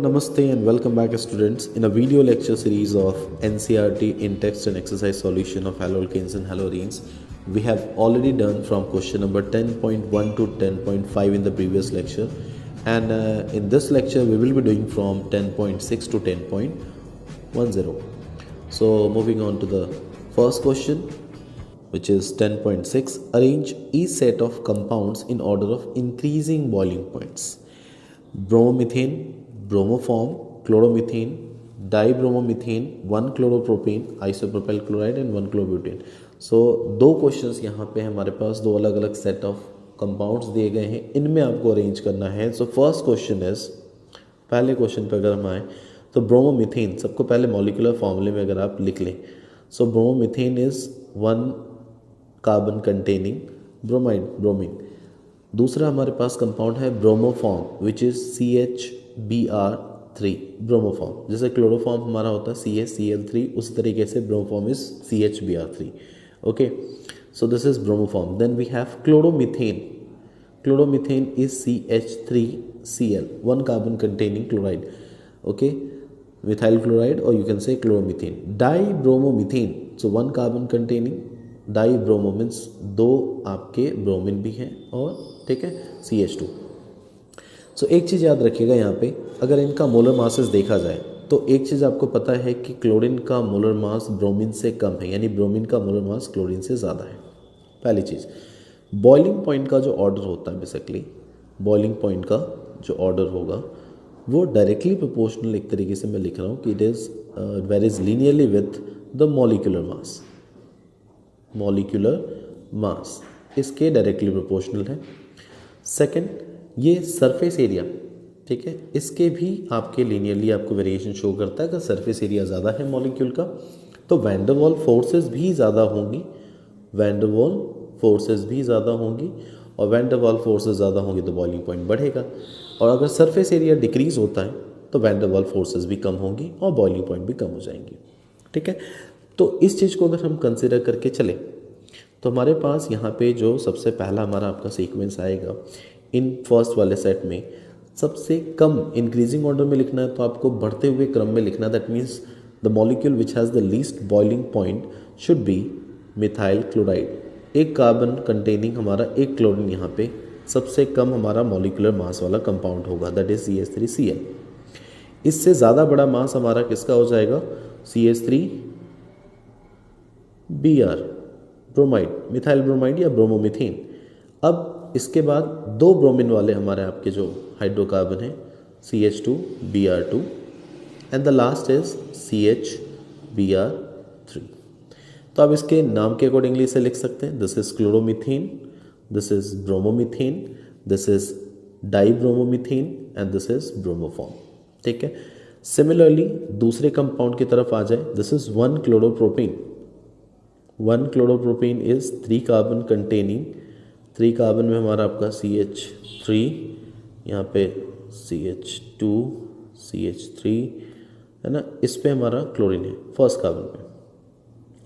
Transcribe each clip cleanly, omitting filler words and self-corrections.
Namaste and welcome back students in a video lecture series of NCERT in text and exercise solution of haloalkanes and haloarenes. We have already done from question number 10.1 to 10.5 in the previous lecture, and in this lecture we will be doing from 10.6 to 10.10. So moving on to the first question, which is 10.6. Arrange each set of compounds in order of increasing boiling points. Bromomethane, bromoform, chloromethane, dibromomethane, 1 chloropropane, isopropyl chloride and 1 chlorobutane. So दो questions यहाँ पे हमारे पास दो अलग अलग set of compounds दिए गए हैं, इनमें आपको अरेंज करना है. सो फर्स्ट क्वेश्चन इज, पहले क्वेश्चन पर अगर हम आए तो ब्रोमोमीथेन सबको पहले मॉलिक्यूलर फॉर्मूले में अगर आप लिख लें. So bromomethane is 1 carbon containing bromine. दूसरा हमारे पास कंपाउंड है bromoform which is CHBr3 bromoform. जैसे क्लोरोफॉर्म हमारा होता है CHCl3, उसी तरीके से bromoform is CHBr3. Okay, so this is bromoform. Then we have chloromethane. Chloromethane is CH3Cl, 1 carbon containing chloride. Okay, methyl chloride और you can say chloromethane. Dibromomethane, so 1 carbon containing dibromo means 2 आपके bromine भी हैं और ठीक है CH2. सो एक चीज़ याद रखिएगा यहाँ पे, अगर इनका मोलर मासेस देखा जाए तो एक चीज़ आपको पता है कि क्लोरीन का मोलर मास ब्रोमीन से कम है, यानी ब्रोमीन का मोलर मास क्लोरीन से ज़्यादा है. पहली चीज़, बॉइलिंग पॉइंट का जो ऑर्डर होता है, बेसिकली बॉइलिंग पॉइंट का जो ऑर्डर होगा वो डायरेक्टली प्रोपोर्शनल, एक तरीके से मैं लिख रहा हूँ कि it is varies linearly with the molecular mass. Molecular mass इसके डायरेक्टली प्रोपोर्शनल है. सेकंड, ये सरफेस एरिया, ठीक है, इसके भी आपके लीनियरली आपको वेरिएशन शो करता है. अगर सरफेस एरिया ज़्यादा है मॉलिक्यूल का तो वैन डर वाल फोर्सेस भी ज़्यादा होंगी, वैन डर वाल फोर्सेस भी ज़्यादा होंगी, और वैन डर वाल फोर्सेस ज़्यादा होंगी तो बॉइलिंग पॉइंट बढ़ेगा. और अगर सरफेस एरिया डिक्रीज होता है तो वैन डर वाल फोर्सेस भी कम होंगी और बॉइलिंग पॉइंट भी कम हो जाएंगी. ठीक है, तो इस चीज़ को अगर हम कंसिडर करके चले तो हमारे पास यहाँ पे जो सबसे पहला हमारा आपका सीक्वेंस आएगा इन फर्स्ट वाले सेट में, सबसे कम इंक्रीजिंग ऑर्डर में लिखना है तो आपको बढ़ते हुए क्रम में लिखना. That means the molecule which has the least boiling point should be methyl chloride. 1 carbon containing हमारा 1 क्लोरीन यहाँ पे सबसे कम हमारा मॉलिक्यूलर मास वाला कंपाउंड होगा, दैट इज CH3Cl. इससे ज़्यादा बड़ा मास हमारा किसका हो जाएगा, CH3Br ब्रोमाइड, मिथाइल ब्रोमाइड या ब्रोमोमीथेन. अब इसके बाद 2 ब्रोमिन वाले हमारे आपके जो हाइड्रोकार्बन हैं CH2Br2 and the last is CHBr3. तो आप इसके नाम के अकॉर्डिंगली इसे लिख सकते हैं. This is chloromethane, this is bromomethane, this is dibromomethane and this is bromoform. ठीक है, सिमिलरली दूसरे कंपाउंड की तरफ आ जाए. This is 1 chloropropane. 1 chloropropane is 3 carbon containing, 3 carbon में हमारा आपका CH3, यहाँ पे CH2, CH3 है ना, इस पे हमारा क्लोरीन है फर्स्ट कार्बन पे.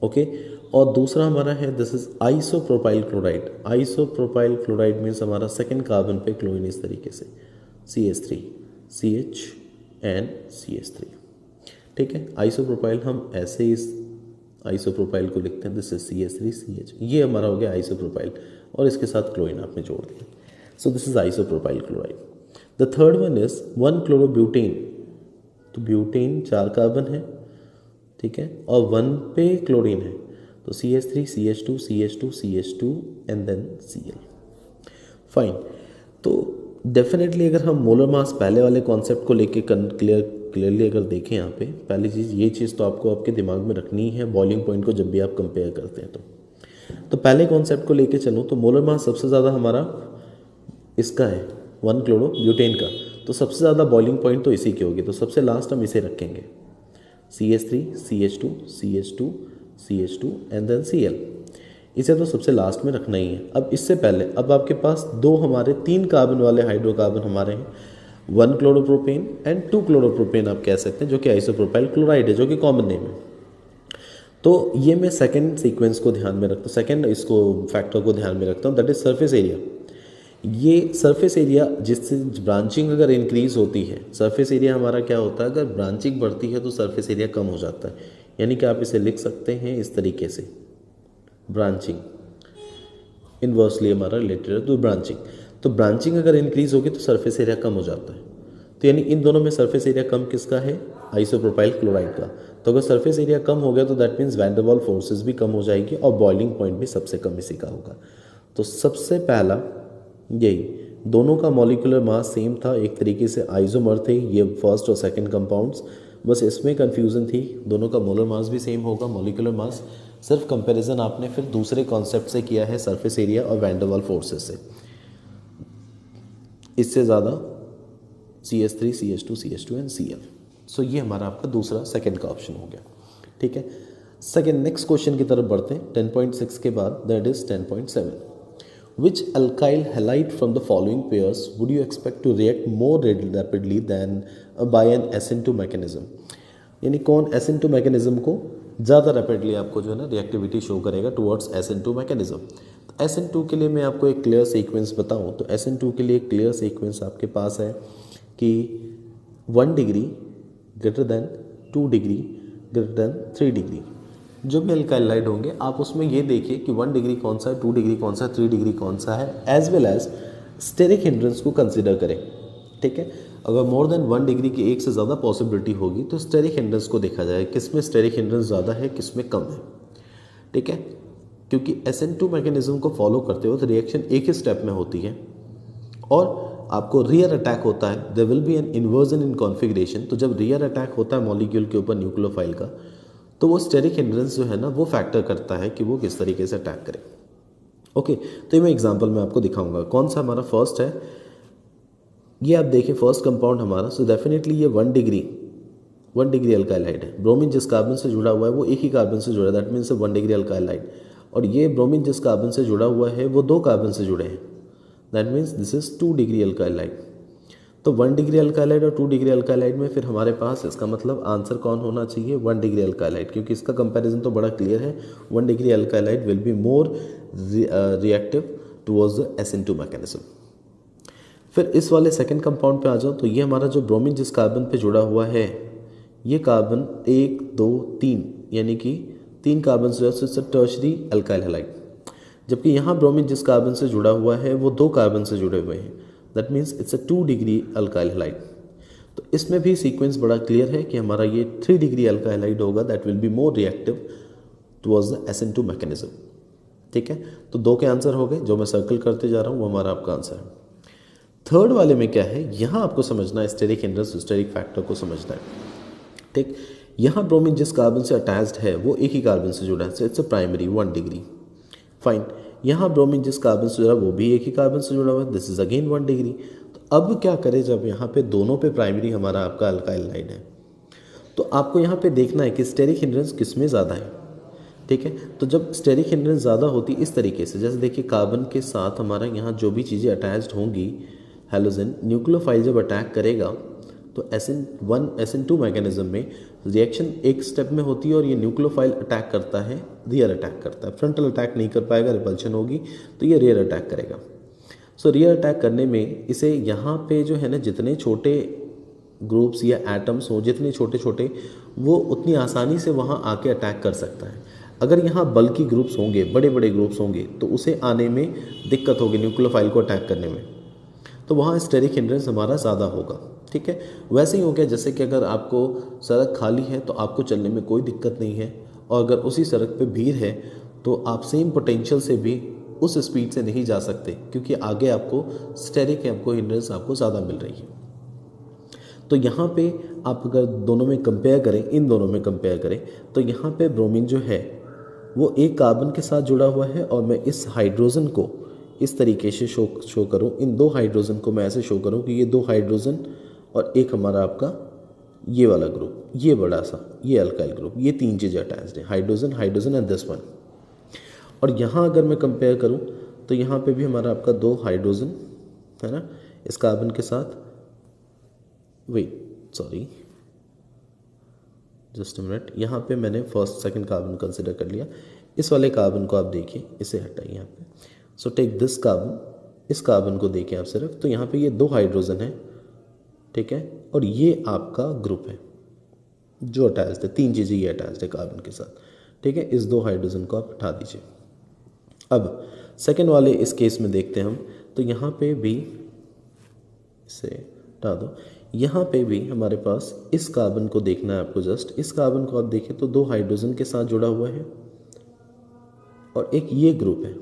ओके, और दूसरा हमारा है this is isopropyl chloride. Isopropyl chloride means हमारा सेकेंड कार्बन पे क्लोरीन इस तरीके से CH3, CH एंड CH3. ठीक है, आइसोप्रोपाइल हम ऐसे इस आइसोप्रोपाइल को लिखते हैं, दिस इज CH3CH. ये हमारा हो गया आइसोप्रोपाइल और इसके साथ क्लोरीन आपने जोड़ दिया. सो this is isopropyl chloride. The third one is 1 chlorobutane. तो ब्यूटेन 4 कार्बन है, ठीक है, और 1 पे क्लोरीन है तो CH3, CH2, CH2, CH2 and then Cl. Fine. तो डेफिनेटली अगर हम मोलर मास पहले वाले कॉन्सेप्ट को लेके क्लियरली अगर देखें, यहाँ पे पहली चीज़ ये चीज़ तो आपको आपके दिमाग में रखनी है बॉइलिंग पॉइंट को जब भी आप कंपेयर करते हैं. तो पहले कॉन्सेप्ट को लेके चलूँ तो मोलर मास सबसे ज़्यादा हमारा इसका है 1 क्लोरोब्यूटेन का, तो सबसे ज़्यादा बॉइलिंग पॉइंट तो इसी की होगी. तो सबसे लास्ट हम इसे रखेंगे CH3, CH2, CH2, CH2 and then Cl. इसे तो सबसे लास्ट में रखना ही है. अब इससे पहले अब आपके पास 2 हमारे 3 कार्बन वाले हाइड्रोकार्बन हमारे हैं, 1 क्लोरोप्रोपेन एंड 2 क्लोरोप्रोपेन आप कह सकते हैं, जो कि आइसोप्रोपाइल क्लोराइड है, जो कि कॉमन नेम है. तो ये मैं सेकंड सीक्वेंस को ध्यान में रखता हूँ, सेकंड इसको फैक्टर को ध्यान में रखता हूँ, दैट इज सरफेस एरिया. ये सरफेस एरिया जिससे ब्रांचिंग अगर इंक्रीज होती है, सरफेस एरिया हमारा क्या होता है, अगर ब्रांचिंग बढ़ती है तो सरफेस एरिया कम हो जाता है। यानी कि आप इसे लिख सकते हैं इस तरीके से, ब्रांचिंग इन्वर्सली हमारा रिलेटेड है तो ब्रांचिंग। तो ब्रांचिंग अगर इंक्रीज होगी तो सरफेस एरिया कम हो जाता है। तो यानी इन दोनों में सरफेस एरिया कम किसका है, आइसोप्रोपाइल क्लोराइड का। तो अगर सरफेस एरिया कम हो गया तो that means van der Waals forces भी कम हो जाएगी और बॉइलिंग पॉइंट भी सबसे कम इसी का होगा। तो सबसे पहला यही, दोनों का मॉलिक्यूलर मास सेम था, एक तरीके से आइसोमर थे ये फर्स्ट और सेकंड कंपाउंड्स, बस इसमें कंफ्यूजन थी, दोनों का मोलर मास भी सेम होगा, मॉलिक्यूलर मास, सिर्फ कंपैरिजन आपने फिर दूसरे कॉन्सेप्ट से किया है सरफेस एरिया और वैन डर वाल्स फोर्सेस से। इससे ज़्यादा CH3 CH2 CH2 and Cl। सो ये हमारा आपका दूसरा सेकंड का ऑप्शन हो गया। ठीक है, सेकंड नेक्स्ट क्वेश्चन की तरफ बढ़ते हैं 10.6 के बाद, that is 10.7। Which alkyl halide from the following pairs would you expect to react more rapidly than by an SN2 mechanism? यानी कौन SN2 मैकेनिज्म को ज़्यादा रैपिडली आपको जो है ना रिएक्टिविटी शो करेगा टुवर्ड्स SN2 मैकेनिज्म। तो SN2 के लिए मैं आपको एक क्लियर सीक्वेंस बताऊं तो SN2 के लिए एक क्लियर सीक्वेंस आपके पास है कि 1 degree greater than 2 degree greater than 3 degree. जो भी अल्काइलाइड होंगे आप उसमें ये देखिए कि 1 डिग्री कौन सा है, 2 डिग्री कौन सा है, 3 डिग्री कौन सा है, as well as steric hindrance को कंसिडर करें। ठीक है, अगर मोर देन 1 डिग्री की एक से ज़्यादा पॉसिबिलिटी होगी तो स्टेरिक हिंड्रेंस को देखा जाए किस में स्टेरिक हिंड्रेंस ज़्यादा है किस में कम है। ठीक है, क्योंकि SN2 मैकेनिज्म को फॉलो करते हो तो रिएक्शन एक ही स्टेप में होती है और आपको रियर अटैक होता है, there will be an inversion in configuration. तो जब रियर अटैक होता है मॉलिक्यूल के ऊपर न्यूक्लियोफाइल का, तो वो स्टेरिक हिंड्रेंस जो है ना वो फैक्टर करता है कि वो किस तरीके से अटैक करे। ओके, तो ये मैं एग्जांपल में आपको दिखाऊंगा। कौन सा हमारा फर्स्ट है, ये आप देखिए फर्स्ट कंपाउंड हमारा, सो डेफिनेटली ये 1 डिग्री अल्काइलाइड है। ब्रोमीन जिस कार्बन से जुड़ा हुआ है वो एक ही कार्बन से जुड़ा है, दैट मीन्स 1 डिग्री अल्काइलाइड। और ये ब्रोमीन जिस कार्बन से जुड़ा हुआ है वो 2 कार्बन से जुड़े हैं, that means this is 2 degree alkyl halide. तो 1 डिग्री अल्काइलाइड और 2 डिग्री अल्काइलाइड में फिर हमारे पास इसका मतलब आंसर कौन होना चाहिए, 1 डिग्री अल्काइलाइड, क्योंकि इसका कंपैरिजन तो बड़ा क्लियर है। 1 degree alkyl halide will be more reactive towards the SN2 mechanism. फिर इस वाले सेकंड कंपाउंड पे आ जाओ तो ये हमारा जो ब्रोमीन जिस कार्बन पे जुड़ा हुआ है, ये कार्बन 1 2 3 यानी कि 3 कार्बन से जुड़ा, टर्शरी अल्काइल हैलाइड। जबकि यहाँ ब्रोमीन जिस कार्बन से जुड़ा हुआ है वो 2 कार्बन से जुड़े हुए हैं, that means it's a 2 degree alkyl halide. तो इसमें भी सीक्वेंस बड़ा क्लियर है कि हमारा ये 3 डिग्री अल्काइल हैलाइड होगा, that will be more reactive towards the SN2 mechanism. ठीक है, तो 2 के आंसर हो गए, जो मैं सर्कल करते जा रहा हूँ वो हमारा आपका आंसर है। थर्ड वाले में क्या है, यहाँ आपको समझना है स्टेरिक हिंड्रेंस स्टेरिक फैक्टर को समझना है। ठीक, यहाँ ब्रोमीन जिस कार्बन से अटैच्ड है वो एक ही कार्बन से जुड़ा है, it's a primary 1 degree. Fine, यहाँ ब्रोमीन जिस कार्बन से जुड़ा वो भी एक ही कार्बन से जुड़ा हुआ है, दिस इज अगेन 1 डिग्री। तो अब क्या करें, जब यहाँ पे दोनों पे प्राइमरी हमारा आपका अल्काइलाइड है तो आपको यहाँ पे देखना है कि स्टेरिक हिंड्रेंस किस में ज़्यादा है। ठीक है, तो जब स्टेरिक हिंड्रेंस ज़्यादा होती इस तरीके से, जैसे देखिए कार्बन के साथ हमारा यहाँ जो भी चीज़ें अटैच्ड होंगी, हैलोजन न्यूक्लियोफाइल जब अटैक करेगा तो SN1 SN2 मैकेनिज्म में रिएक्शन एक स्टेप में होती है और ये न्यूक्लियोफाइल अटैक करता है, रियर अटैक करता है। फ्रंटल अटैक नहीं कर पाएगा, रिपल्शन होगी, तो ये रियर अटैक करेगा। सो रियर अटैक करने में इसे यहाँ पे जो है ना जितने छोटे ग्रुप्स या एटम्स हो, जितने छोटे छोटे, वो उतनी आसानी से वहाँ आके अटैक कर सकता है। अगर यहाँ बल्कि ग्रुप्स होंगे, बड़े बड़े ग्रुप्स होंगे, तो उसे आने में दिक्कत होगी न्यूक्लियोफाइल को अटैक करने में, तो वहाँ स्टेरिक हिंड्रेंस हमारा ज़्यादा होगा। ठीक है, वैसे ही हो गया जैसे कि अगर आपको सड़क खाली है तो आपको चलने में कोई दिक्कत नहीं है, और अगर उसी सड़क पे भीड़ है तो आप सेम पोटेंशियल से भी उस स्पीड से नहीं जा सकते, क्योंकि आगे आपको स्टेरिक आपको हिंड्रेंस आपको ज़्यादा मिल रही है। तो यहाँ पे आप अगर दोनों में कंपेयर करें, इन दोनों में कंपेयर करें, तो यहाँ पे ब्रोमीन जो है वो एक कार्बन के साथ जुड़ा हुआ है, और मैं इस हाइड्रोजन को इस तरीके से शो करूँ, इन 2 हाइड्रोजन को मैं ऐसे शो करूँ कि ये 2 हाइड्रोजन और एक हमारा आपका ये वाला ग्रुप, ये बड़ा सा ये अल्काइल ग्रुप, ये 3 चीज़ें अटैच्ड है, hydrogen hydrogen and this one. और यहाँ अगर मैं कंपेयर करूँ तो यहाँ पे भी हमारा आपका 2 हाइड्रोजन है ना इस कार्बन के साथ, जस्ट अ मिनट, यहाँ पे मैंने फर्स्ट सेकंड कार्बन कंसिडर कर लिया। इस वाले कार्बन को आप देखिए, इसे हटाइए यहाँ पे। सो टेक दिस कार्बन इस कार्बन को देखें आप सिर्फ, तो यहाँ पे ये 2 हाइड्रोजन है, ठीक है, और ये आपका ग्रुप है जो अटैच्ड है, 3 चीज़ें ये अटैच्ड है कार्बन के साथ, ठीक है। इस 2 हाइड्रोजन को आप हटा दीजिए। अब सेकेंड वाले इस केस में देखते हैं हम, तो यहाँ पे भी इसे हटा दो, यहाँ पे भी हमारे पास इस कार्बन को देखना है आपको। जस्ट इस कार्बन को आप देखें तो 2 हाइड्रोजन के साथ जुड़ा हुआ है और एक ये ग्रुप है।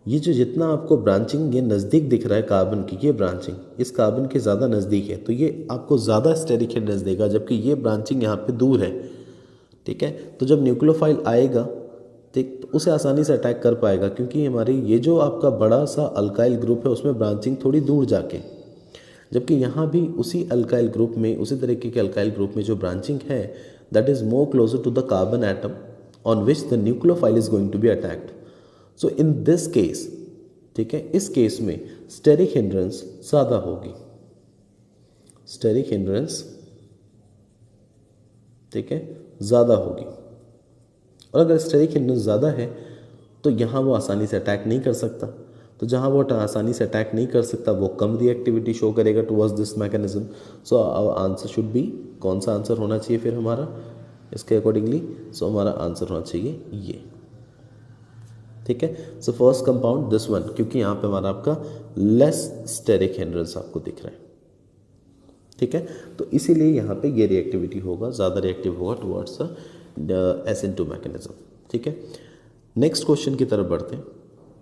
ये जो जितना आपको ब्रांचिंग ये नज़दीक दिख रहा है कार्बन की, ये ब्रांचिंग इस कार्बन के ज़्यादा नज़दीक है, तो ये आपको ज़्यादा स्टेरिक हिंड्रेंस देगा, जबकि ये ब्रांचिंग यहाँ पे दूर है, ठीक है। तो जब न्यूक्लियोफाइल आएगा, ठीक, तो उसे आसानी से अटैक कर पाएगा, क्योंकि हमारी ये जो आपका बड़ा सा अल्काइल ग्रुप है उसमें ब्रांचिंग थोड़ी दूर जाके, जबकि यहाँ भी उसी अल्काइल ग्रुप में, उसी तरीके के अल्काइल ग्रुप में जो ब्रांचिंग है that is more closer to the carbon atom on which the nucleophile is going to be attacked. So in this case, ठीक है, इस केस में स्टेरिक हिंड्रेंस ज़्यादा होगी, स्टेरिक हिंड्रेंस, ठीक है, ज़्यादा होगी। और अगर स्टेरिक हिंड्रेंस ज़्यादा है तो यहाँ वो आसानी से अटैक नहीं कर सकता, तो जहाँ वो आसानी से अटैक नहीं कर सकता वो कम रिएक्टिविटी शो करेगा towards this mechanism. So our answer should be, कौन सा आंसर होना चाहिए फिर हमारा इसके अकॉर्डिंगली? सो हमारा आंसर होना चाहिए ये, ठीक है। So first compound this one, क्योंकि यहाँ पे हमारा आपका लेस स्टेरिक हिंड्रेंस आपको दिख रहा है, ठीक है, तो इसीलिए यहाँ पे ये रिएक्टिविटी होगा, ज़्यादा रिएक्टिव होगा टुवर्ड्स द SN2 मैकेनिज्म, ठीक है। नेक्स्ट क्वेश्चन की तरफ बढ़ते हैं।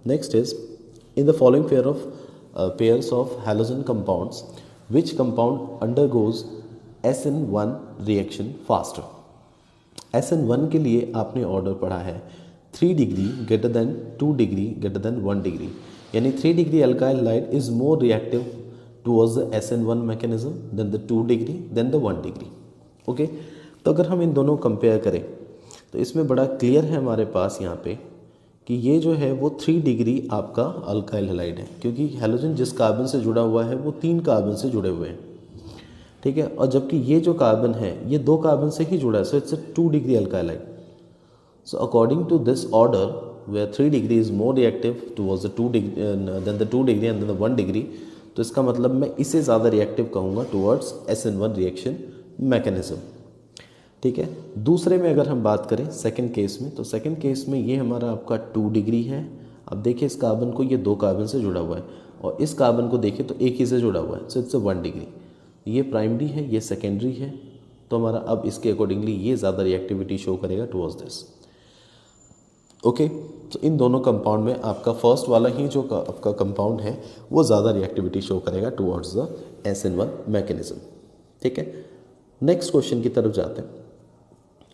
Next is in the following pairs of halogen compounds which compound undergoes SN1 reaction faster. SN1 के लिए आपने ऑर्डर पढ़ा है 3 degree greater than 2 degree greater than 1 degree, यानी 3 degree alkyl light is more reactive towards the SN1 mechanism than the 2 degree than the 1 degree, okay. तो अगर हम इन दोनों कंपेयर करें तो इसमें बड़ा क्लियर है हमारे पास यहाँ पे कि ये जो है वो 3 डिग्री आपका अल्काइल हैलाइड है, क्योंकि हैलोजन जिस कार्बन से जुड़ा हुआ है वो 3 कार्बन से जुड़े हुए हैं, ठीक है, और जबकि ये जो कार्बन है ये 2 कार्बन से ही जुड़ा है, so it's a 2 degree alkyl halide. So according to this order where 3 degree is more reactive towards the 2 degree then the 2 degree and then the 1 degree, तो इसका मतलब मैं इसे ज़्यादा रिएक्टिव कहूँगा टुवर्ड्स SN1 रिएक्शन मैकेनिज्म, ठीक है। दूसरे में अगर हम बात करें सेकंड केस में, तो सेकंड केस में ये हमारा आपका 2 डिग्री है। अब देखिए इस कार्बन को, ये 2 कार्बन से जुड़ा हुआ है और इस कार्बन को देखिए तो एक ही से जुड़ा हुआ है, सो इट्स 1 डिग्री। ये प्राइमरी है, ये सेकेंडरी है, तो हमारा अब इसके अकॉर्डिंगली ये ज़्यादा रिएक्टिविटी शो करेगा टुवर्ड्स दिस, ओके। तो इन दोनों कंपाउंड में आपका फर्स्ट वाला ही जो आपका कंपाउंड है वो ज़्यादा रिएक्टिविटी शो करेगा टुवर्ड्स द SN1 मैकेनिज्म, ठीक है। नेक्स्ट क्वेश्चन की तरफ जाते हैं।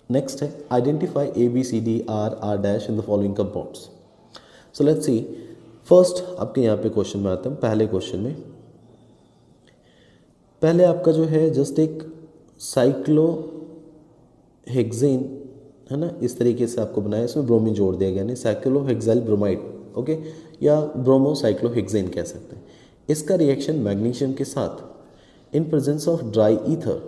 नेक्स्ट है identify ABCDR dash in the following compounds. So let's see, first आपके यहाँ पे क्वेश्चन में आते हैं। पहले क्वेश्चन में पहले आपका जो है जस्ट एक साइक्लोहेक्सेन है ना, इस तरीके से आपको बनाया, इसमें ब्रोमीन जोड़ दिया गया, यानी साइक्लोहेक्साइल ब्रोमाइड, ओके, या ब्रोमोसाइक्लोहेक्सेन कह सकते हैं। इसका रिएक्शन मैग्नीशियम के साथ in presence of dry ether,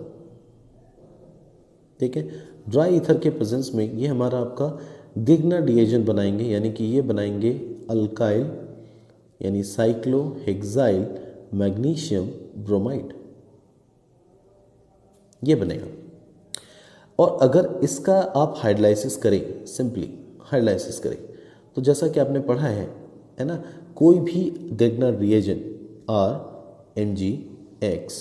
ठीक है, ड्राई ईथर के प्रेजेंस में ये हमारा आपका गिग्नर रिएजेंट बनाएंगे, यानी कि ये बनाएंगे अल्काइल यानी साइक्लोहेक्साइल मैग्नीशियम ब्रोमाइड, ये बनेगा। और अगर इसका आप हाइड्रोलाइसिस करें, सिंपली हाइड्रोलाइसिस करें, तो जैसा कि आपने पढ़ा है ना, कोई भी गिग्नर रिएजेंट RMgX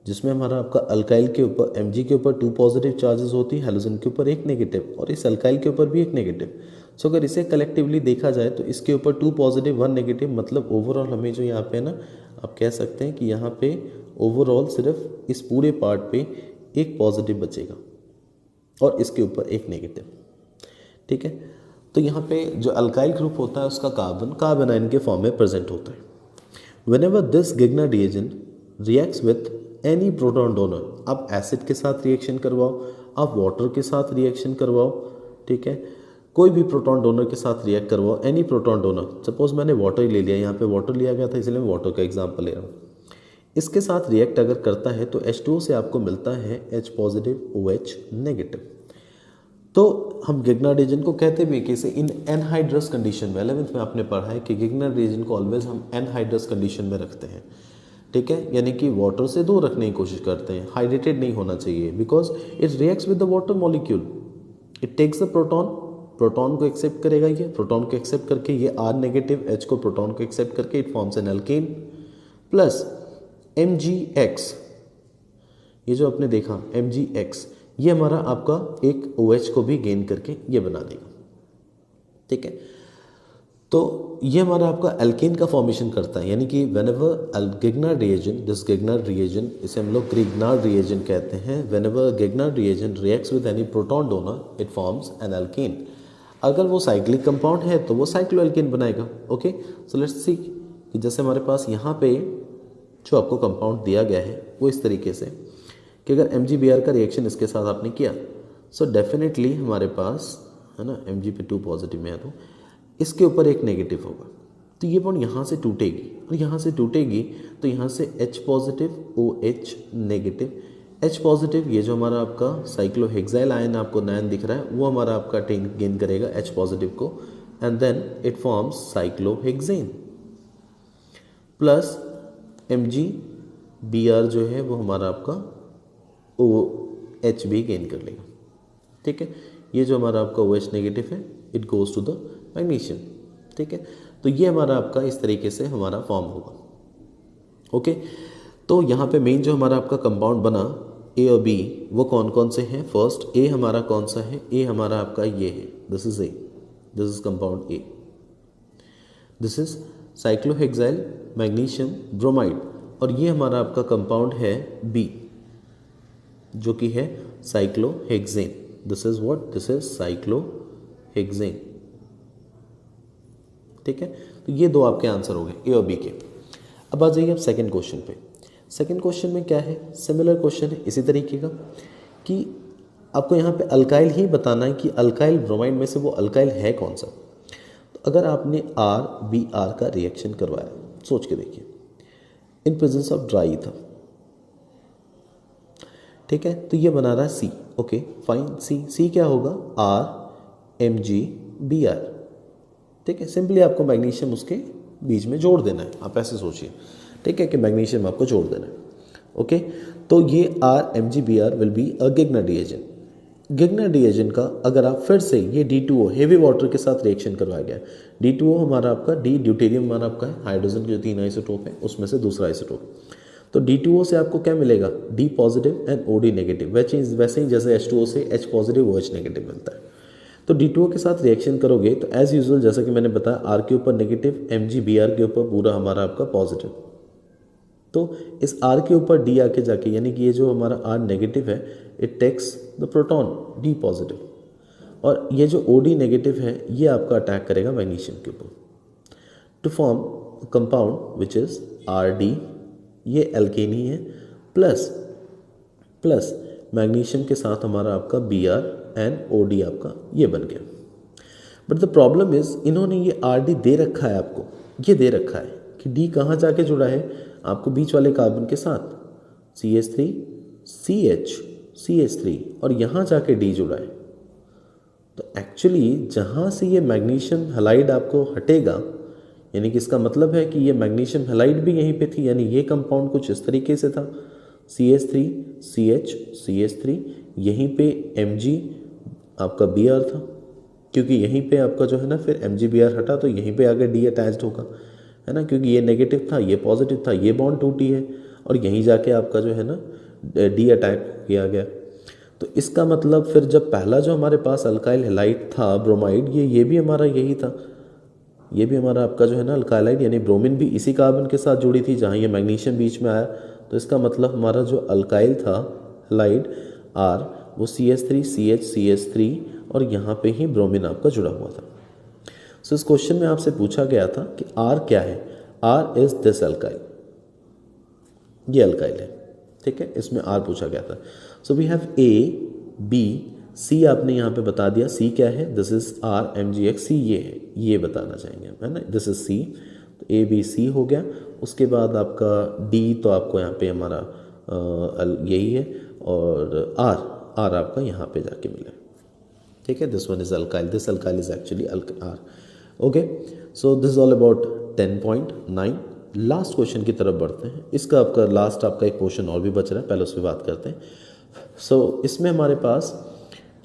जिसमें हमारा आपका अल्काइल के ऊपर Mg के ऊपर 2 पॉजिटिव चार्जेस होती है, हैलोजन के ऊपर 1 नेगेटिव और इस अल्काइल के ऊपर भी 1 नेगेटिव। सो अगर इसे कलेक्टिवली देखा जाए तो इसके ऊपर 2 पॉजिटिव 1 नेगेटिव, मतलब ओवरऑल हमें जो यहाँ पे ना आप कह सकते हैं कि यहाँ पे ओवरऑल सिर्फ इस पूरे पार्ट पे 1 पॉजिटिव बचेगा और इसके ऊपर 1 नेगेटिव, ठीक है। तो यहाँ पे जो अल्काइल ग्रुप होता है उसका कार्बन आयन के फॉर्म में प्रेजेंट होता है। Whenever this Grignard reagent reacts with any proton donor, आप एसिड के साथ रिएक्शन करवाओ, आप वाटर के साथ रिएक्शन करवाओ, ठीक है, कोई भी प्रोटॉन डोनर के साथ रिएक्ट करवाओ, एनी प्रोटॉन डोनर, सपोज मैंने वाटर ही ले लिया, यहाँ पे वाटर लिया गया था इसलिए मैं वाटर का एग्जाम्पल ले रहा हूँ। इसके साथ रिएक्ट अगर करता है तो H2O से आपको मिलता है H पॉजिटिव OH नेगेटिव। तो हम गिग्नर रिएजेंट को कहते भी कि इसे इन एनहाइड्रस कंडीशन में 11th में आपने पढ़ा है कि गिग्नर रिएजेंट को ऑलवेज हम एनहाइड्रस कंडीशन में रखते हैं, ठीक है, यानी कि वाटर से दूर रखने की कोशिश करते हैं, हाइड्रेटेड नहीं होना चाहिए, because it reacts with the water molecule, it takes the proton को एक्सेप्ट करेगा, ये प्रोटॉन को एक्सेप्ट करके ये R नेगेटिव H को प्रोटॉन को एक्सेप्ट करके it forms an alkane plus MgX, ये जो आपने देखा MgX ये हमारा आपका एक OH को भी गेन करके ये बना देगा, ठीक है। तो ये हमारा आपका एल्केन का फॉर्मेशन करता है, यानी कि whenever Grignard reagent, this Grignard reagent, इसे हम लोग गिग्नर रिएजेंट कहते हैं, whenever Grignard reagent reacts with any proton donor it forms an alkane. अगर वो साइक्लिक कंपाउंड है तो वो साइक्लोएल्केन बनाएगा। ओके, सो लेट्स सी कि जैसे हमारे पास यहाँ पे जो आपको कंपाउंड दिया गया है वो इस तरीके से कि अगर MgBr का रिएक्शन इसके साथ आपने किया, सो डेफिनेटली हमारे पास है ना Mg पे 2 पॉजिटिव में है तो इसके ऊपर एक नेगेटिव होगा, तो ये बॉन्ड यहाँ से टूटेगी और यहाँ से टूटेगी तो यहाँ से H positive OH negative, H positive ये जो हमारा आपका साइक्लोहेक्साइल आयन आपको नयन दिख रहा है वो हमारा आपका गेन करेगा H पॉजिटिव को and then it forms cyclohexane plus MgBr जो है वो हमारा आपका OH भी गेन कर लेगा, ठीक है। ये जो हमारा आपका OH नेगेटिव है it goes to the magnesium, ठीक है। तो ये हमारा आपका इस तरीके से हमारा फॉर्म होगा। ओके, तो यहाँ पे मेन जो हमारा आपका कंपाउंड बना A और B वो कौन कौन से हैं? फर्स्ट A हमारा कौन सा है? A हमारा आपका ये है, this is A, this is compound A, this is cyclohexyl magnesium bromide, और ये हमारा आपका कंपाउंड है B जो कि है cyclohexane, this is what, this is cyclohexane, ठीक है। तो ये दो आपके आंसर हो गए A और B के। अब आ जाइए आप सेकंड क्वेश्चन पे। सेकंड क्वेश्चन में क्या है? सिमिलर क्वेश्चन है इसी तरीके का कि आपको यहाँ पे अल्काइल ही बताना है कि अल्काइल ब्रोमाइड में से वो अल्काइल है कौन सा। तो अगर आपने RBr का रिएक्शन करवाया, सोच के देखिए, in presence of dry ether, ठीक है, तो ये बना रहा है C, ओके फाइन, C क्या होगा? RMgBr, ठीक है। सिंपली आपको मैग्नीशियम उसके बीच में जोड़ देना है, आप ऐसे सोचिए, ठीक है, कि मैग्नीशियम आपको जोड़ देना है। ओके, तो ये RMgBr will be a Grignard reagent. Grignard reagent का अगर आप फिर से ये D2O हेवी वाटर के साथ रिएक्शन करवाया गया, D2O हमारा आपका डी ड्यूटेरियम हमारा आपका है, हाइड्रोजन के जो 3 आइसोटोप है उसमें से दूसरा आइसोटोप, तो D2O से आपको क्या मिलेगा? D positive and OD negative, वैसे ही जैसे H2O से H पॉजिटिव OH नेगेटिव मिलता है। तो D2O के साथ रिएक्शन करोगे तो एज यूजुअल जैसा कि मैंने बताया R के ऊपर नेगेटिव, MgBr के ऊपर पूरा हमारा आपका पॉजिटिव, तो इस R के ऊपर D आके जाके, यानी कि ये जो हमारा R नेगेटिव है it takes the proton D positive, और ये जो OD नेगेटिव है ये आपका अटैक करेगा मैग्नीशियम के ऊपर to form compound which is RD, ये एल्केन ही है, प्लस मैग्नीशियम के साथ हमारा आपका Br एंड OD आपका ये बन गया। बट द प्रॉब्लम इज इन्होंने ये RD दे रखा है आपको, ये दे रखा है कि D कहाँ जाके जुड़ा है आपको बीच वाले कार्बन के साथ, CH3 CH3, और यहाँ जाके D जुड़ा है। तो एक्चुअली जहाँ से ये मैग्नीशियम हैलाइड आपको हटेगा, यानी कि इसका मतलब है कि ये मैग्नीशियम हैलाइड भी यहीं पे थी, यानी ये कंपाउंड कुछ इस तरीके से था, CH3 CH3, यहीं पे Mg आपका Br था, क्योंकि यहीं पे आपका जो है ना फिर MgBr हटा तो यहीं पे आगे D अटैच्ड होगा, है ना, क्योंकि ये नेगेटिव था ये पॉजिटिव था, ये बॉन्ड टूटी है और यहीं जाके आपका जो है ना D अटैक किया गया। तो इसका मतलब फिर जब पहला जो हमारे पास अल्काइल हैलाइड था ब्रोमाइड, ये भी हमारा यही था, ये भी हमारा आपका जो है ना अल्काइलाइड, यानी ब्रोमीन भी इसी कार्बन के साथ जुड़ी थी जहाँ ये मैग्नीशियम बीच में आया। तो इसका मतलब हमारा जो अल्काइल था हैलाइड R वो CH3 CH3 और यहाँ पे ही ब्रोमीन आपका जुड़ा हुआ था। सो इस क्वेश्चन में आपसे पूछा गया था कि R क्या है? R इज दिस अल्काइल, ये अल्काइल है, ठीक है, इसमें R पूछा गया था। So we have A B C, आपने यहाँ पे बता दिया C क्या है, दिस इज RMgX, C ये है, ये बताना चाहेंगे हम, है ना, दिस इज C, तो A B C हो गया। उसके बाद आपका D तो आपको यहाँ पे हमारा यही है, और R आपका यहाँ पे जाके मिला। ठीक है, this one is alkyl, this alkyl is actually R. Okay, so this is all about 10.9। Last question की तरफ बढ़ते हैं। इसका आपका लास्ट आपका एक क्वेश्चन और भी बच रहा है, पहले उस पर बात करते हैं। सो इसमें हमारे पास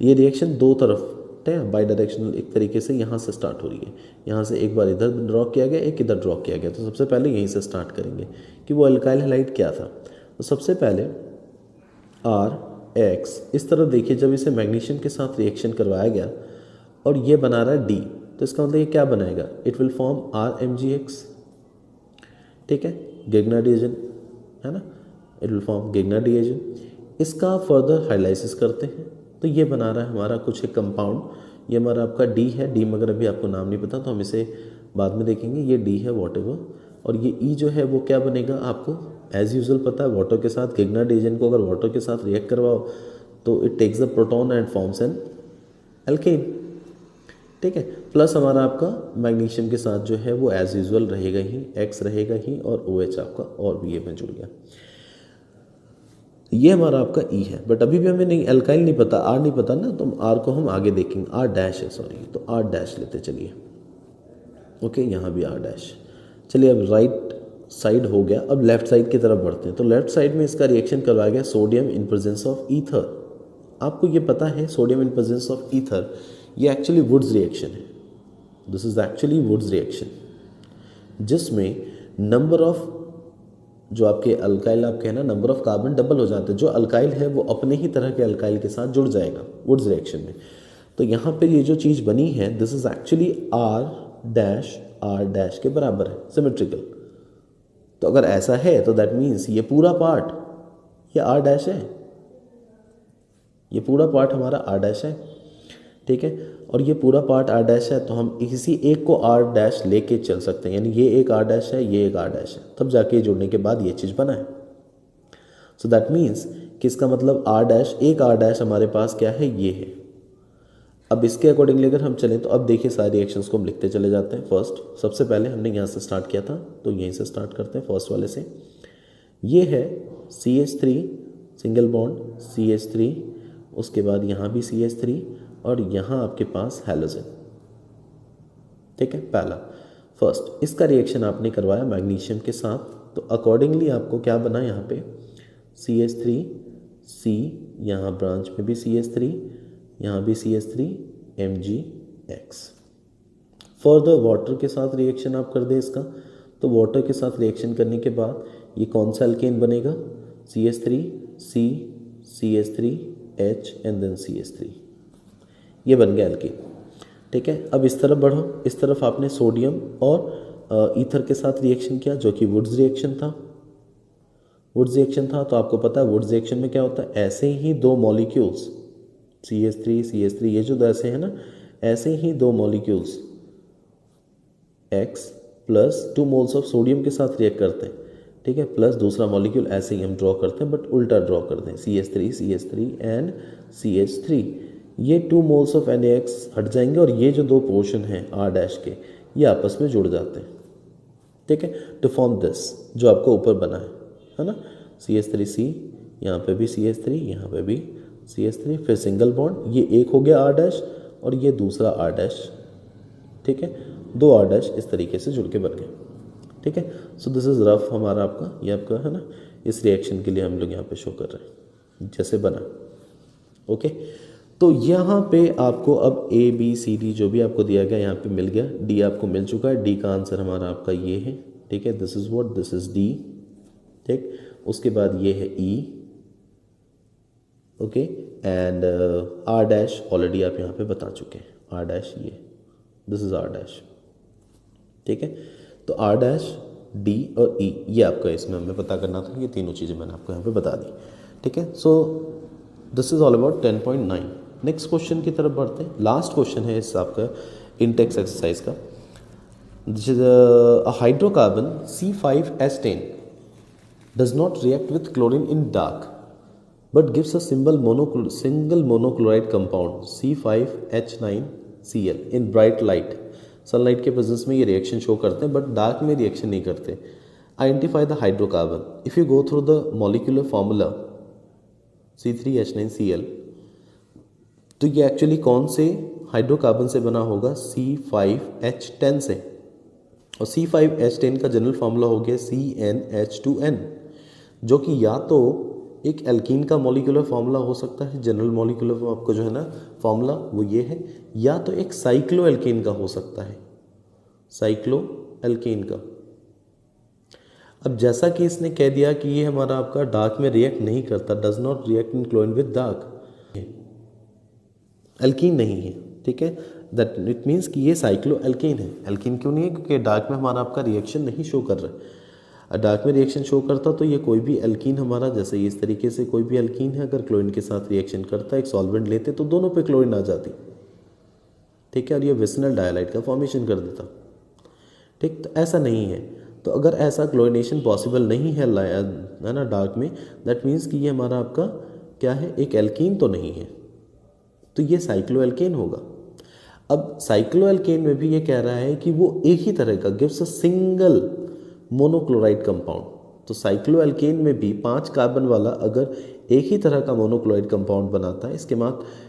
ये रिएक्शन दो तरफ है, बाई डायरेक्शनल एक तरीके से यहाँ से स्टार्ट हो रही है। यहाँ से एक बार इधर ड्रॉ किया गया, एक इधर ड्रॉ किया गया। तो सबसे पहले यहीं से स्टार्ट करेंगे कि वो अल्काइल हैलाइड क्या था। तो सबसे पहले RX इस तरह देखिए, जब इसे मैग्नीशियम के साथ रिएक्शन करवाया गया और ये बना रहा है D, तो इसका मतलब ये क्या बनाएगा, इट विल फॉर्म RMgX। ठीक है, गिग्ना डिएजन है ना, इट विल फॉर्म गिग्ना डिएजन। इसका फर्दर हाइलाइसिस करते हैं तो ये बना रहा है हमारा कुछ एक कंपाउंड। ये हमारा आपका D है। D मगर अभी आपको नाम नहीं पता तो हम इसे बाद में देखेंगे। ये D है वॉटेवर, और ये E जो है वो क्या बनेगा आपको एज यूजुअल पता है, वाटर के साथ गिग्ना डिएजन को अगर वाटर के साथ रिएक्ट करवाओ तो it takes the proton and forms an alkane. ठीक है, प्लस हमारा आपका मैग्नीशियम के साथ जो है वो एज यूजुअल रहेगा ही, X रहेगा ही, और OH आपका और भी ये में जुड़ गया। ये हमारा आपका E है, बट अभी भी हमें नहीं एल्काइल नहीं पता, R नहीं पता ना, तो R को हम आगे देखेंगे। R डैश है, सॉरी, तो R डैश लेते चलिए। ओके, यहाँ भी R डैश। चलिए अब राइट साइड हो गया, अब लेफ्ट साइड की तरफ बढ़ते हैं। तो लेफ्ट साइड में इसका रिएक्शन करवाया गया sodium in presence of ether. आपको ये पता है sodium in presence of ether ये एक्चुअली वुड्स रिएक्शन है। This is actually Wurtz reaction, जिसमें नंबर ऑफ जो आपके अल्काइल आपके हैं ना, नंबर ऑफ कार्बन डबल हो जाते हैं। जो अल्काइल है वो अपने ही तरह के अल्काइल के साथ जुड़ जाएगा वुड्स रिएक्शन में। तो यहाँ पे ये जो चीज़ बनी है this is actually R dash के बराबर है, सिमेट्रिकल। तो अगर ऐसा है तो दैट मीन्स ये पूरा पार्ट ये R डैश है, ये पूरा पार्ट हमारा R डैश है। ठीक है, और ये पूरा पार्ट R डैश है, तो हम इसी एक को R डैश लेके चल सकते हैं, यानी ये एक R डैश है, ये एक R डैश है, तब जाके जुड़ने के बाद ये चीज़ बना है। सो दैट मीन्स कि इसका मतलब R डैश, एक R डैश हमारे पास क्या है, ये है। अब इसके अकॉर्डिंगली अगर हम चलें तो अब देखिए सारे रिएक्शंस को हम लिखते चले जाते हैं। फर्स्ट सबसे पहले हमने यहाँ से स्टार्ट किया था, तो यहीं से स्टार्ट करते हैं फर्स्ट वाले से। ये है CH3 सिंगल बॉन्ड CH3, उसके बाद यहाँ भी CH3, और यहाँ आपके पास हैलोजन। ठीक है, पहला फर्स्ट इसका रिएक्शन आपने करवाया मैग्नीशियम के साथ, तो अकॉर्डिंगली आपको क्या बना, यहाँ पे CH3 C, यहाँ ब्रांच में भी CH3, यहाँ भी CH3 MgX। फर्दर वाटर के साथ रिएक्शन आप कर दें इसका, तो वाटर के साथ रिएक्शन करने के बाद ये कौन सा एल्केन बनेगा, CH3 C CH3 H and then CH3, ये बन गया एल्केन। ठीक है, अब इस तरफ बढ़ो, इस तरफ आपने सोडियम और ईथर के साथ रिएक्शन किया जो कि वुड्स रिएक्शन था। वुड्स रिएक्शन था तो आपको पता है वुड्स रिएक्शन में क्या होता है, ऐसे ही दो मॉलिक्यूल्स CH3 ये जो ऐसे हैं ना, ऐसे ही दो molecules X plus 2 moles of sodium के साथ रिएक्ट करते हैं। ठीक है, प्लस दूसरा मॉलिक्यूल ऐसे ही हम ड्रॉ करते हैं, बट उल्टा ड्रॉ करते हैं, CH3 एंड CH3। ये 2 मोल्स ऑफ NaX हट जाएंगे और ये जो दो पोर्शन हैं R डैश के, ये आपस में जुड़ जाते हैं। ठीक है, टू फॉर्म दिस जो आपको ऊपर बना है ना, CH3C, यहाँ पे भी CH3, यहाँ पे भी CH3, फिर सिंगल बॉन्ड, ये एक हो गया R डैश और ये दूसरा R डैश। ठीक है, 2 R डैश इस तरीके से जुड़ के बन गए। ठीक है, सो दिस इज रफ हमारा आपका, ये आपका है ना, इस रिएक्शन के लिए हम लोग यहाँ पे शो कर रहे हैं जैसे बना। ओके, तो यहाँ पे आपको अब ABCD जो भी आपको दिया गया यहाँ पे मिल गया, D आपको मिल चुका है। D का आंसर हमारा आपका ये है। ठीक है, this is what, this is D। ठीक, उसके बाद ये है E। Okay, and R dash already आप यहाँ पे बता चुके हैं, R डैश ये, दिस इज R डैश। ठीक है, तो R डैश D और E ये आपका इसमें हमें पता करना था, ये तीनों चीज़ें मैंने आपको यहाँ पे बता दी। ठीक है, सो this is all about 10.9। Next question की तरफ बढ़ते हैं। लास्ट क्वेश्चन है इस आपका इंटेक्स एक्सरसाइज का। This is a hydrocarbon C5H10 does not react with chlorine in dark but gives a single monochloride compound C5H9Cl in bright light. Sunlight के presence में ये रिएक्शन शो करते हैं बट डार्क में रिएक्शन नहीं करते। Identify the hydrocarbon. If you go through the molecular formula C3H9Cl, तो ये एक्चुअली कौन से हाइड्रोकार्बन से बना होगा? C5H10 से। और C5H10 का जनरल फार्मूला हो गया CnH2n, जो कि या तो एक एल्कीन का मॉलिक्यूलर फार्मूला हो सकता है, जनरल मॉलिक्यूलर आपको जो है ना फार्मूला वो ये है, या तो एक साइक्लो एल्कीन का हो सकता है, साइक्लो एल्कीन का। अब जैसा कि इसने कह दिया कि ये हमारा आपका डार्क में रिएक्ट नहीं करता, does not react in chlorine with dark, alkene नहीं है, ठीक है, दैट इट मीन्स कि ये साइक्लो एल्कीन है। एल्कीन क्यों नहीं है? क्योंकि डार्क में हमारा आपका रिएक्शन नहीं शो कर रहा है। डार्क में रिएक्शन शो करता तो ये कोई भी एल्कीन हमारा, जैसे इस तरीके से कोई भी एल्कीन है, अगर क्लोरीन के साथ रिएक्शन करता है, एक सॉल्वेंट लेते तो दोनों पे क्लोरीन आ जाती, ठीक है, और ये विसिनल डायलाइड का फॉर्मेशन कर देता, ठीक। तो ऐसा नहीं है। तो अगर ऐसा क्लोरिनेशन पॉसिबल नहीं है ना डार्क में, दैट मीन्स कि ये हमारा आपका क्या है? एक एल्कीन तो नहीं है, तो ये साइक्लो एल्केन होगा। अब साइक्लो एल्केन में भी ये कह रहा है कि वो एक ही तरह का gives a single monochloride compound. तो साइक्लो एल्केन में भी 5 कार्बन वाला अगर एक ही तरह का मोनोक्लोराइड कंपाउंड बनाता है,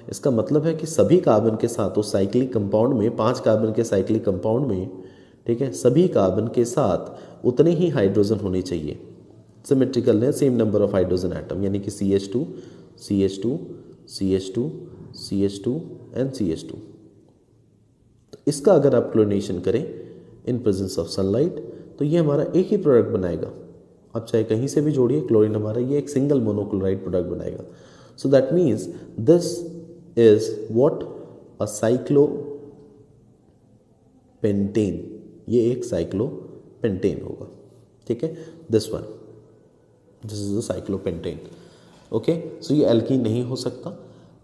इसका मतलब है कि सभी कार्बन के साथ उस साइक्लिक कंपाउंड में, 5 कार्बन के साइक्लिक कंपाउंड में, ठीक है, सभी कार्बन के साथ उतने ही हाइड्रोजन होने चाहिए, सिमेट्रिकल है, same number of hydrogen atom, यानी कि CH2 CH2 CH2 CH2 and CH2। तो इसका अगर आप क्लोरिनेशन करें इन प्रेजेंस ऑफ सनलाइट, तो ये हमारा एक ही प्रोडक्ट बनाएगा। आप चाहे कहीं से भी जोड़िए, क्लोरीन हमारा ये एक सिंगल मोनोक्लोराइड प्रोडक्ट बनाएगा। So that means this is what? A cyclopentane. ये एक साइक्लोपेंटेन होगा, ठीक है, this one, this is a cyclopentane. Okay, so ये एल्कीन नहीं हो सकता,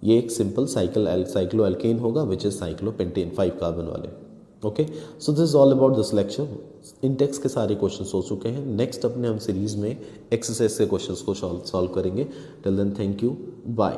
ये एक सिंपल साइक्लो एल्केन होगा विच इज साइक्लोपेंटेन, 5 कार्बन वाले। Okay, so this is all about this lecture. In text के सारे क्वेश्चन हो चुके हैं। नेक्स्ट अपने हम सीरीज में एक्सरसाइज के क्वेश्चंस को सॉल्व करेंगे। Till then thank you, bye.